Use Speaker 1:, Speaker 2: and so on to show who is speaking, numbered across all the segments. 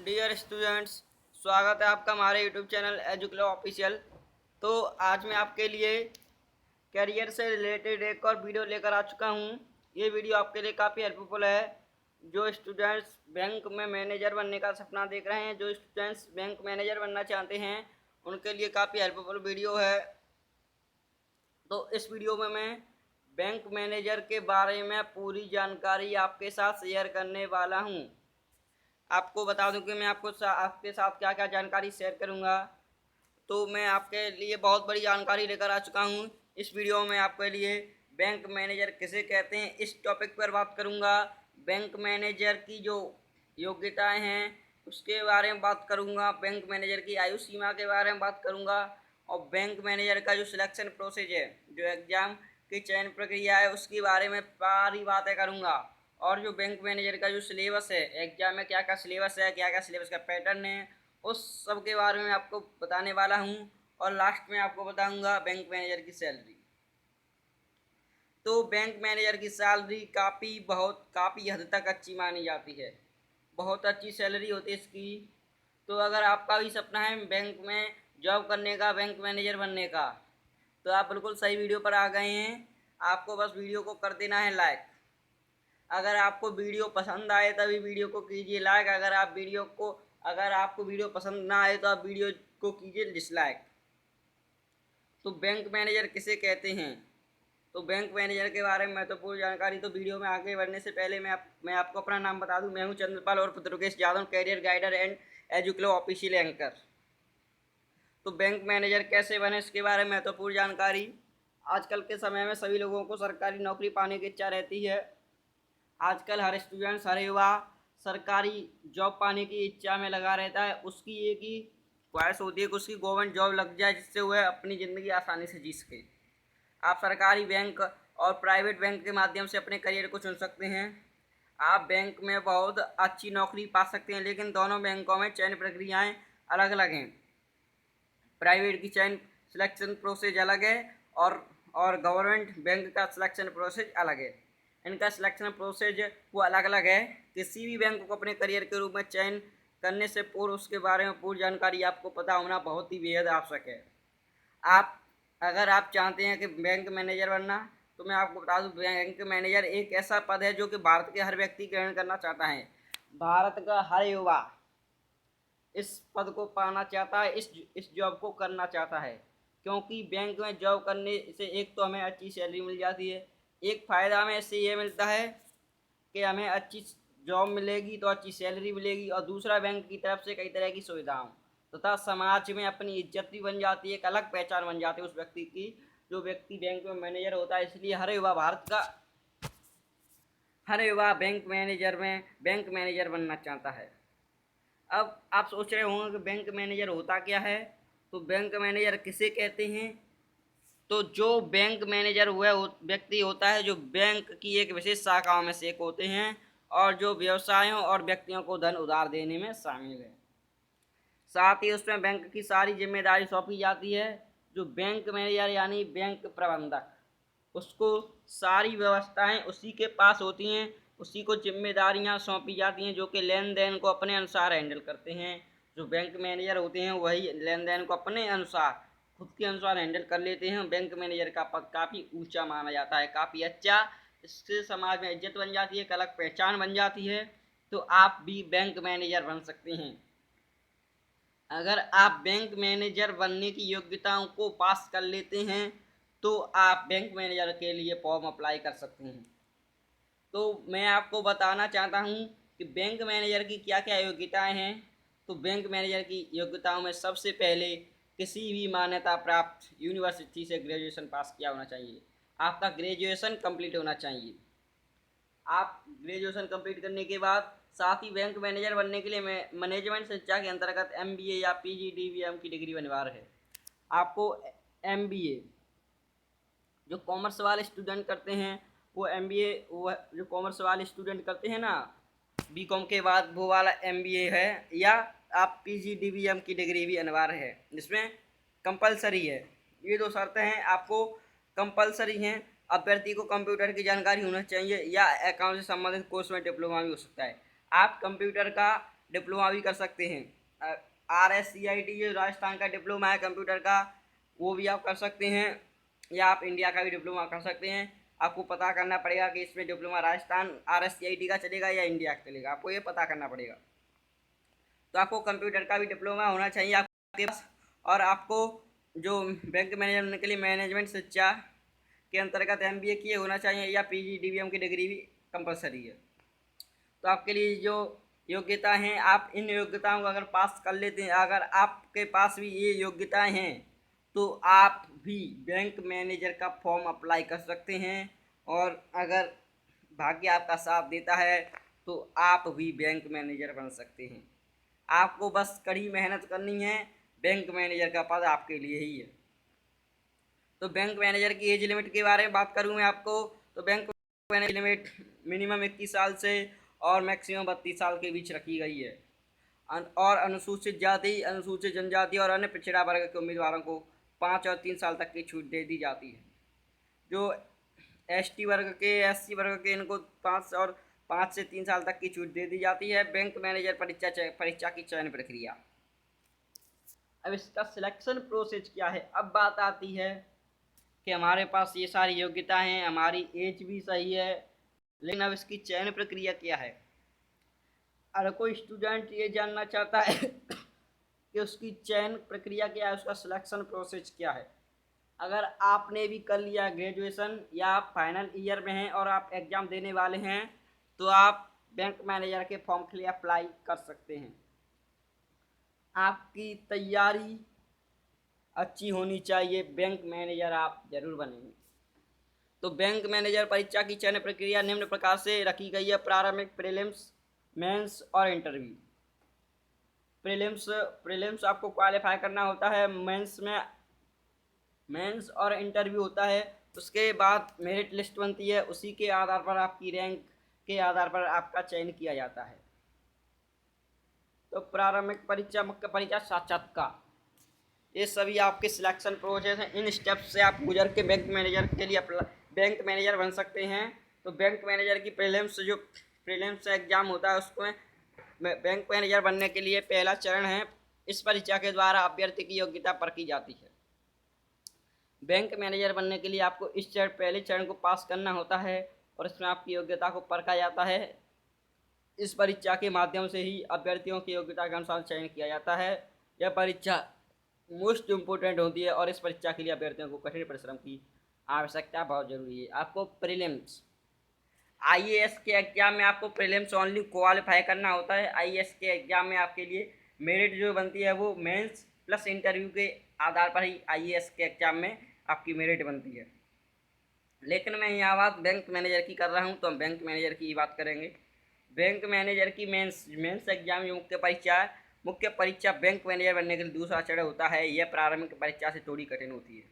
Speaker 1: Dear students, स्वागत है आपका हमारे यूट्यूब चैनल एजुक्लो ऑफिशियल। तो आज मैं आपके लिए करियर से रिलेटेड एक और वीडियो लेकर आ चुका हूँ। ये वीडियो आपके लिए काफ़ी हेल्पफुल है। जो स्टूडेंट्स बैंक में मैनेजर बनने का सपना देख रहे हैं, जो स्टूडेंट्स बैंक मैनेजर बनना चाहते हैं, उनके लिए काफ़ी हेल्पफुल वीडियो है। तो इस वीडियो में मैं बैंक मैनेजर के बारे में पूरी जानकारी आपके साथ शेयर करने वाला हूँ। आपको बता दूं कि मैं आपके साथ क्या क्या जानकारी शेयर करूंगा। तो मैं आपके लिए बहुत बड़ी जानकारी लेकर आ चुका हूं। इस वीडियो में आपके लिए बैंक मैनेजर किसे कहते हैं इस टॉपिक पर बात करूंगा। बैंक मैनेजर की जो योग्यताएं हैं उसके बारे में बात करूंगा। बैंक मैनेजर की आयु सीमा के बारे में बात करूंगा और बैंक मैनेजर का जो सिलेक्शन प्रोसेस है, जो एग्ज़ाम की चयन प्रक्रिया है, उसके बारे में सारी बातें करूंगा। और जो बैंक मैनेजर का जो सिलेबस है, एग्जाम में क्या क्या सिलेबस है, क्या क्या सिलेबस का पैटर्न है, उस सब के बारे में आपको बताने वाला हूँ। और लास्ट में आपको बताऊंगा बैंक मैनेजर की सैलरी। तो बैंक मैनेजर की सैलरी काफ़ी हद तक अच्छी मानी जाती है। बहुत अच्छी सैलरी होती है इसकी। तो अगर आपका भी सपना है बैंक में जॉब करने का, बैंक मैनेजर बनने का, तो आप बिल्कुल सही वीडियो पर आ गए हैं। आपको बस वीडियो को कर देना है लाइक। अगर आपको वीडियो पसंद आए तभी वीडियो को कीजिए लाइक। अगर आपको वीडियो पसंद ना आए तो आप वीडियो को कीजिए डिसलाइक। तो बैंक मैनेजर किसे कहते हैं, तो बैंक मैनेजर के बारे में महत्वपूर्ण जानकारी। तो वीडियो में आगे बढ़ने से पहले मैं आपको अपना नाम बता दूं। मैं हूं चंद्रपाल और Durgesh Yadav, career guider and एजुक्लो ऑफिशियल एंकर। तो बैंक मैनेजर कैसे बने इसके बारे में महत्वपूर्ण जानकारी। आजकल के समय में सभी लोगों को सरकारी नौकरी पाने की इच्छा रहती है। आजकल हर स्टूडेंट्स, हर युवा सरकारी जॉब पाने की इच्छा में लगा रहता है। उसकी एक ही ख्वाहिश होती है कि उसकी गवर्नमेंट जॉब लग जाए, जिससे वह अपनी ज़िंदगी आसानी से जी सके। आप सरकारी बैंक और प्राइवेट बैंक के माध्यम से अपने करियर को चुन सकते हैं। आप बैंक में बहुत अच्छी नौकरी पा सकते हैं, लेकिन दोनों बैंकों में चयन प्रक्रियाएं अलग अलग हैं। प्राइवेट की चयन सिलेक्शन प्रोसेस अलग है और गवर्नमेंट बैंक का सिलेक्शन प्रोसेस अलग है। इनका सिलेक्शन प्रोसेस वो अलग अलग है। किसी भी बैंक को अपने करियर के रूप में चयन करने से पूर्व उसके बारे में पूरी जानकारी आपको पता होना बहुत ही बेहद आवश्यक है। अगर आप चाहते हैं कि बैंक मैनेजर बनना, तो मैं आपको बता दूं, बैंक मैनेजर एक ऐसा पद है जो कि भारत के हर व्यक्ति ग्रहण करना चाहता है। भारत का हर युवा इस पद को पाना चाहता है, इस जॉब को करना चाहता है। क्योंकि बैंक में जॉब करने से एक तो हमें अच्छी सैलरी मिल जाती है। एक फ़ायदा हमें इससे ये मिलता है कि हमें अच्छी जॉब मिलेगी तो अच्छी सैलरी मिलेगी, और दूसरा बैंक की तरफ से कई तरह की सुविधाओं तथा समाज में अपनी इज्जत भी बन जाती है, एक अलग पहचान बन जाती है उस व्यक्ति की, जो व्यक्ति बैंक में मैनेजर होता है। इसलिए हर युवा बैंक मैनेजर बनना चाहता है। अब आप सोच रहे होंगे कि बैंक मैनेजर होता क्या है, तो बैंक मैनेजर किसे कहते हैं। तो जो बैंक मैनेजर वह व्यक्ति होता है जो बैंक की एक विशेष शाखाओं में से एक होते हैं, और जो व्यवसायों और व्यक्तियों को धन उधार देने में शामिल है। साथ ही उसमें बैंक की सारी जिम्मेदारी सौंपी जाती है। जो बैंक मैनेजर यानी बैंक प्रबंधक, उसको सारी व्यवस्थाएं उसी के पास होती हैं, उसी को जिम्मेदारियां सौंपी जाती हैं, जो कि लेन देन को अपने अनुसार हैंडल करते हैं। जो बैंक मैनेजर होते हैं वही लेन देन को अपने अनुसार, खुद के अनुसार हैंडल कर लेते हैं। बैंक मैनेजर का पद काफ़ी ऊंचा माना जाता है, काफ़ी अच्छा। इससे समाज में इज्जत बन जाती है, एक अलग पहचान बन जाती है। तो आप भी बैंक मैनेजर बन सकते हैं। अगर आप बैंक मैनेजर बनने की योग्यताओं को पास कर लेते हैं तो आप बैंक मैनेजर के लिए फॉर्म अप्लाई कर सकते हैं। तो मैं आपको बताना चाहता हूं कि बैंक मैनेजर की क्या क्या योग्यताएं हैं। तो बैंक मैनेजर की योग्यताओं में सबसे पहले किसी भी मान्यता प्राप्त यूनिवर्सिटी से ग्रेजुएशन पास किया होना चाहिए। आपका ग्रेजुएशन कंप्लीट होना चाहिए। आप ग्रेजुएशन कंप्लीट करने के बाद साथ ही बैंक मैनेजर बनने के लिए मैनेजमेंट शिक्षा के अंतर्गत एमबीए या पीजीडीवीएम की डिग्री अनिवार्य है। आपको एमबीए, जो कॉमर्स वाले स्टूडेंट करते हैं वो एमबीए, वो जो कॉमर्स वाले स्टूडेंट करते हैं ना बीकॉम के बाद, वो वाला एमबीए है। या आप पीजीडीवीएम की डिग्री भी अनिवार्य है, जिसमें कंपलसरी है। ये दो शर्तें हैं, आपको कंपलसरी हैं। अभ्यर्थी को कंप्यूटर की जानकारी होना चाहिए या अकाउंट से संबंधित कोर्स में डिप्लोमा भी हो सकता है। आप कंप्यूटर का डिप्लोमा भी कर सकते हैं। RSCIT जो राजस्थान का डिप्लोमा है कंप्यूटर का, वो भी आप कर सकते हैं, या आप इंडिया का भी डिप्लोमा कर सकते हैं। आपको पता करना पड़ेगा कि इसमें डिप्लोमा राजस्थान RSCIT का चलेगा या इंडिया का चलेगा, आपको ये पता करना पड़ेगा। तो आपको कंप्यूटर का भी डिप्लोमा होना चाहिए आपके पास, और आपको जो बैंक मैनेजर बनने के लिए मैनेजमेंट शिक्षा के अंतर्गत MBA किए होना चाहिए, या PG DBM की डिग्री भी कंपलसरी है। तो आपके लिए जो योग्यता हैं, आप इन योग्यताओं को अगर पास कर लेते हैं, अगर आपके पास भी ये योग्यताएं हैं, तो आप भी बैंक मैनेजर का फॉर्म अप्लाई कर सकते हैं। और अगर भाग्य आपका साथ देता है तो आप भी बैंक मैनेजर बन सकते हैं। आपको बस कड़ी मेहनत करनी है, बैंक मैनेजर का पद आपके लिए ही है। तो बैंक मैनेजर की एज लिमिट के बारे में बात करूँ मैं आपको, तो बैंक मैनेजर लिमिट मिनिमम 21 साल से और मैक्सिमम 32 साल के बीच रखी गई है। और अनुसूचित जाति, अनुसूचित जनजाति और अन्य पिछड़ा वर्ग के उम्मीदवारों को 5 और 3 साल तक की छूट दे दी जाती है। जो ST वर्ग के, SC वर्ग के, इनको 5 से 3 साल तक की छूट दे दी जाती है। बैंक मैनेजर परीक्षा की चयन प्रक्रिया। अब इसका सिलेक्शन प्रोसेस क्या है। अब बात आती है कि हमारे पास ये सारी योग्यता हैं, हमारी एज भी सही है, लेकिन अब इसकी चयन प्रक्रिया क्या है। अगर कोई स्टूडेंट ये जानना चाहता है कि उसकी चयन प्रक्रिया क्या है, उसका सिलेक्शन प्रोसेस क्या है। अगर आपने भी कर लिया ग्रेजुएशन, या आप फाइनल ईयर में हैं और आप एग्ज़ाम देने वाले हैं, तो आप बैंक मैनेजर के फॉर्म के लिए अप्लाई कर सकते हैं। आपकी तैयारी अच्छी होनी चाहिए, बैंक मैनेजर आप जरूर बनेंगे। तो बैंक मैनेजर परीक्षा की चयन प्रक्रिया निम्न प्रकार से रखी गई है। प्रारंभिक, प्रीलिम्स, मेंस और इंटरव्यू। प्रीलिम्स आपको क्वालिफाई करना होता है, मेंस और इंटरव्यू होता है। उसके बाद मेरिट लिस्ट बनती है, उसी के आधार पर आपकी रैंक के आधार पर आपका चयन किया जाता है। तो प्रारंभिक परीक्षा, मुख्य परीक्षा, साक्षात्कार, ये सभी आपके सिलेक्शन प्रोसेस हैं। इन स्टेप्स से आप गुजर के बैंक मैनेजर के लिए बैंक मैनेजर बन सकते हैं। तो बैंक मैनेजर की प्रीलिम्स एग्ज़ाम होता है, उसमें बैंक मैनेजर बनने के लिए पहला चरण है। इस परीक्षा के द्वारा अभ्यर्थी की योग्यता परखी जाती है। बैंक मैनेजर बनने के लिए आपको इस पहले चरण को पास करना होता है, और इसमें आपकी योग्यता को परखा जाता है। इस परीक्षा के माध्यम से ही अभ्यर्थियों की योग्यता के अनुसार चयन किया जाता है। यह परीक्षा मोस्ट इम्पोर्टेंट होती है, और इस परीक्षा के लिए अभ्यर्थियों को कठिन परिश्रम की आवश्यकता बहुत जरूरी है। आपको प्रीलिम्स, IAS के एग्जाम में आपको प्रीलिम्स ओनली क्वालिफाई करना होता है। IAS के एग्जाम में आपके लिए मेरिट जो बनती है वो मेंस प्लस इंटरव्यू के आधार पर ही IAS के एग्जाम में आपकी मेरिट बनती है। लेकिन मैं यहाँ बात बैंक मैनेजर की कर रहा हूँ, तो हम बैंक मैनेजर की बात करेंगे। बैंक मैनेजर की मेंस एग्जाम जो मुख्य परीक्षा है, मुख्य परीक्षा बैंक मैनेजर बनने के लिए दूसरा चरण होता है। यह प्रारंभिक परीक्षा से थोड़ी कठिन होती है।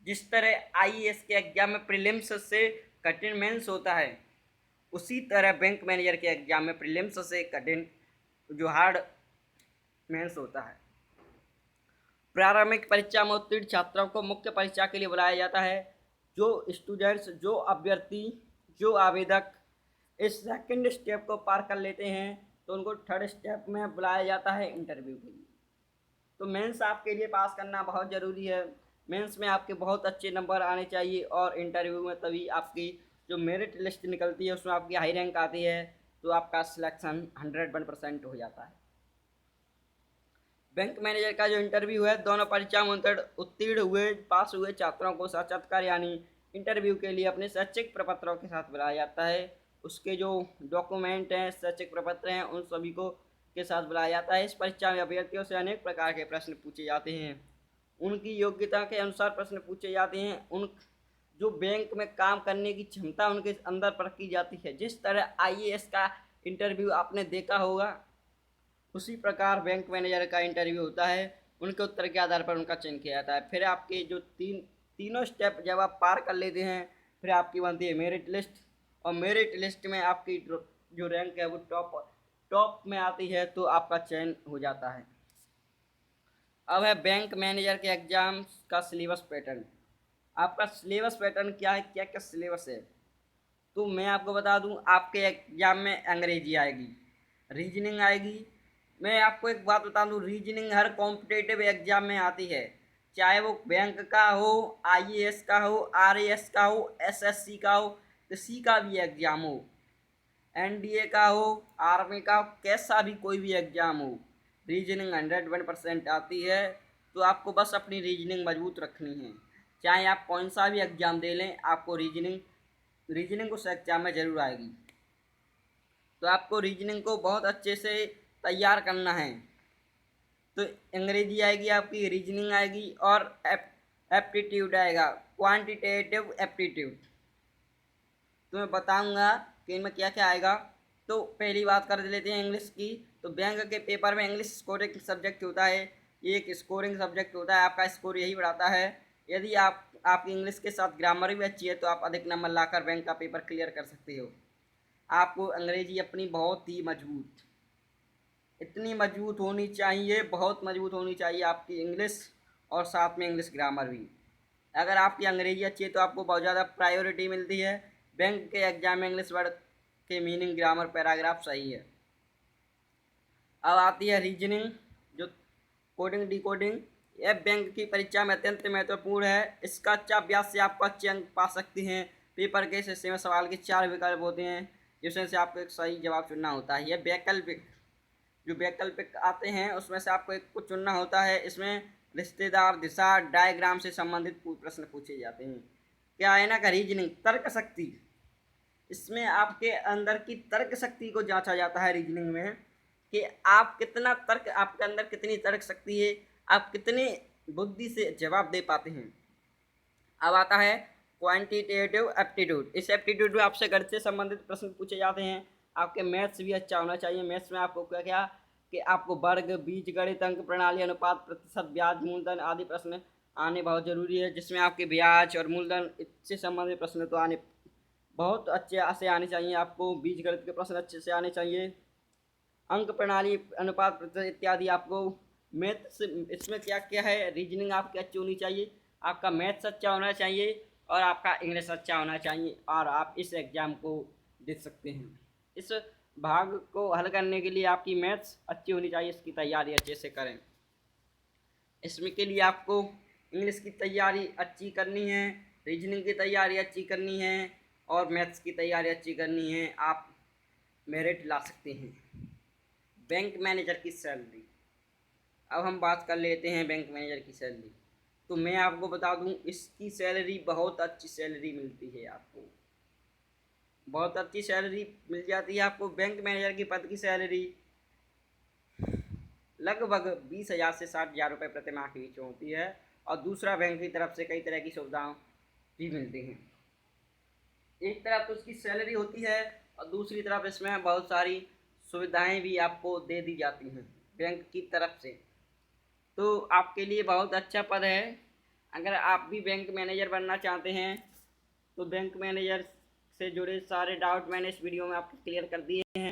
Speaker 1: जिस तरह IAS के एग्जाम में प्रीलिम्स से कठिन मेंस होता है, उसी तरह बैंक मैनेजर के एग्जाम में प्रीलिम्स से कठिन जो हार्ड मेंस होता है। प्रारंभिक परीक्षा में उत्तीर्ण छात्रों को मुख्य परीक्षा के लिए बुलाया जाता है। जो स्टूडेंट्स, जो अभ्यर्थी, जो आवेदक इस सेकंड स्टेप को पार कर लेते हैं, तो उनको थर्ड स्टेप में बुलाया जाता है इंटरव्यू के लिए। तो मेंस आपके लिए पास करना बहुत ज़रूरी है। मेंस में आपके बहुत अच्छे नंबर आने चाहिए, और इंटरव्यू में तभी आपकी जो मेरिट लिस्ट निकलती है उसमें आपकी हाई रैंक आती है, तो आपका सिलेक्शन 101% हो जाता है। बैंक मैनेजर का जो इंटरव्यू है, दोनों परीक्षा में उत्तीर्ण हुए, पास हुए छात्रों को साक्षात्कार यानी इंटरव्यू के लिए अपने शैक्षिक प्रपत्रों के साथ बुलाया जाता है। उसके जो डॉक्यूमेंट हैं, शैक्षिक प्रपत्र हैं, उन सभी को के साथ बुलाया जाता है। इस परीक्षा में अभ्यर्थियों से अनेक प्रकार के प्रश्न पूछे जाते हैं। उनकी योग्यता के अनुसार प्रश्न पूछे जाते हैं। उन जो बैंक में काम करने की क्षमता उनके अंदर परखी जाती है। जिस तरह IAS का इंटरव्यू आपने देखा होगा, उसी प्रकार बैंक मैनेजर का इंटरव्यू होता है। उनके उत्तर के आधार पर उनका चयन किया जाता है। फिर आपके जो तीनों स्टेप जब आप पार कर लेते हैं, फिर आपकी बनती है मेरिट लिस्ट, और मेरिट लिस्ट में आपकी जो रैंक है वो टॉप में आती है, तो आपका चयन हो जाता है। अब है बैंक मैनेजर के एग्जाम का सिलेबस पैटर्न। आपका सिलेबस पैटर्न क्या है, क्या क्या सिलेबस है, तो मैं आपको बता दूं। आपके एग्जाम में अंग्रेजी आएगी, रीजनिंग आएगी, मैं आपको एक बात बता दूं, रीजनिंग हर कॉम्पिटेटिव एग्जाम में आती है, चाहे वो बैंक का हो, आईएएस का हो, आरएएस का हो, एसएससी का हो, किसी का भी एग्जाम हो, एनडीए का हो, आर्मी का हो, कैसा भी कोई भी एग्जाम हो, रीजनिंग 101% आती है। तो आपको बस अपनी रीजनिंग मजबूत रखनी है, चाहे आप कौन सा भी एग्जाम दे लें, आपको रीजनिंग उस एग्जाम में जरूर आएगी। तो आपको रीजनिंग को बहुत अच्छे से तैयार करना है। तो अंग्रेजी आएगी आपकी, रीजनिंग आएगी, और एप्टीट्यूड आएगा, क्वांटिटेटिव एप्टीट्यूड। तो मैं बताऊंगा कि इनमें क्या क्या आएगा। तो पहली बात कर लेते हैं इंग्लिश की। तो बैंक के पेपर में इंग्लिश स्कोरिंग सब्जेक्ट होता है, ये एक स्कोरिंग सब्जेक्ट होता है, आपका स्कोर यही बढ़ाता है। यदि आपकी इंग्लिश के साथ ग्रामर भी अच्छी है तो आप अधिक नंबर लाकर बैंक का पेपर क्लियर कर सकते हो। आपको अंग्रेजी अपनी बहुत ही मजबूत, इतनी मजबूत होनी चाहिए, बहुत मजबूत होनी चाहिए आपकी इंग्लिश, और साथ में इंग्लिश ग्रामर भी। अगर आपकी अंग्रेजी अच्छी है तो आपको बहुत ज़्यादा प्रायोरिटी मिलती है बैंक के एग्जाम में। इंग्लिश वर्ड के मीनिंग, ग्रामर, पैराग्राफ सही है। अब आती है रीजनिंग, जो कोडिंग डिकोडिंग। यह बैंक की परीक्षा में अत्यंत महत्वपूर्ण है। इसका अच्छा अभ्यास से आपको अच्छे अंक पा सकते हैं। पेपर के इस हिस्से में सवाल के 4 विकल्प होते हैं, जिसमें से आपको एक सही जवाब चुनना होता है। यह वैकल्पिक, जो वैकल्पिक आते हैं उसमें से आपको एक को चुनना होता है। इसमें रिश्तेदार, दिशा, डायग्राम से संबंधित प्रश्न पूछे जाते हैं। क्या है ना, का रीजनिंग, तर्क शक्ति, इसमें आपके अंदर की तर्क शक्ति को जांचा जाता है रीजनिंग में, कि आप कितना तर्क, आपके अंदर कितनी तर्क शक्ति है, आप कितनी बुद्धि से जवाब दे पाते हैं। अब आता है क्वांटिटेटिव एप्टीट्यूड। इस एप्टीट्यूड में आपसे गणित से संबंधित प्रश्न पूछे जाते हैं। आपके मैथ्स भी अच्छा होना चाहिए। मैथ्स में आपको क्या क्या, कि आपको वर्ग, बीजगणित, अंक प्रणाली, अनुपात, प्रतिशत, ब्याज, मूलधन आदि प्रश्न आने बहुत जरूरी है, जिसमें आपके ब्याज और मूलधन इससे संबंधित प्रश्न तो आने बहुत अच्छे से आने चाहिए। आपको बीजगणित के प्रश्न अच्छे से आने चाहिए। अंक प्रणाली, अनुपात, प्रतिशत इत्यादि आपको। मैथ्स, इसमें क्या क्या है, रीजनिंग आपकी अच्छी होनी चाहिए, आपका मैथ्स अच्छा होना चाहिए, और आपका इंग्लिश अच्छा होना चाहिए, और आप इस एग्ज़ाम को दे सकते हैं। इस भाग को हल करने के लिए आपकी मैथ्स अच्छी होनी चाहिए, इसकी तैयारी अच्छे से करें। इसमें के लिए आपको इंग्लिश की तैयारी अच्छी करनी है, रीजनिंग की तैयारी अच्छी करनी है, और मैथ्स की तैयारी अच्छी करनी है। आप मेरिट ला सकते हैं। बैंक मैनेजर की सैलरी, अब हम बात कर लेते हैं बैंक मैनेजर की सैलरी। तो मैं आपको बता दूं, इसकी सैलरी बहुत अच्छी सैलरी मिलती है आपको, बहुत अच्छी सैलरी मिल जाती है आपको। बैंक मैनेजर की पद की सैलरी लगभग 20,000 से 60,000 रुपये प्रति माह के बीच होती है, और दूसरा बैंक की तरफ से कई तरह की सुविधाएं भी मिलती हैं। एक तरफ तो उसकी सैलरी होती है, और दूसरी तरफ इसमें बहुत सारी सुविधाएं भी आपको दे दी जाती हैं बैंक की तरफ से। तो आपके लिए बहुत अच्छा पद है। अगर आप भी बैंक मैनेजर बनना चाहते हैं तो बैंक मैनेजर से जुड़े सारे डाउट मैंने इस वीडियो में आपको क्लियर कर दिए हैं।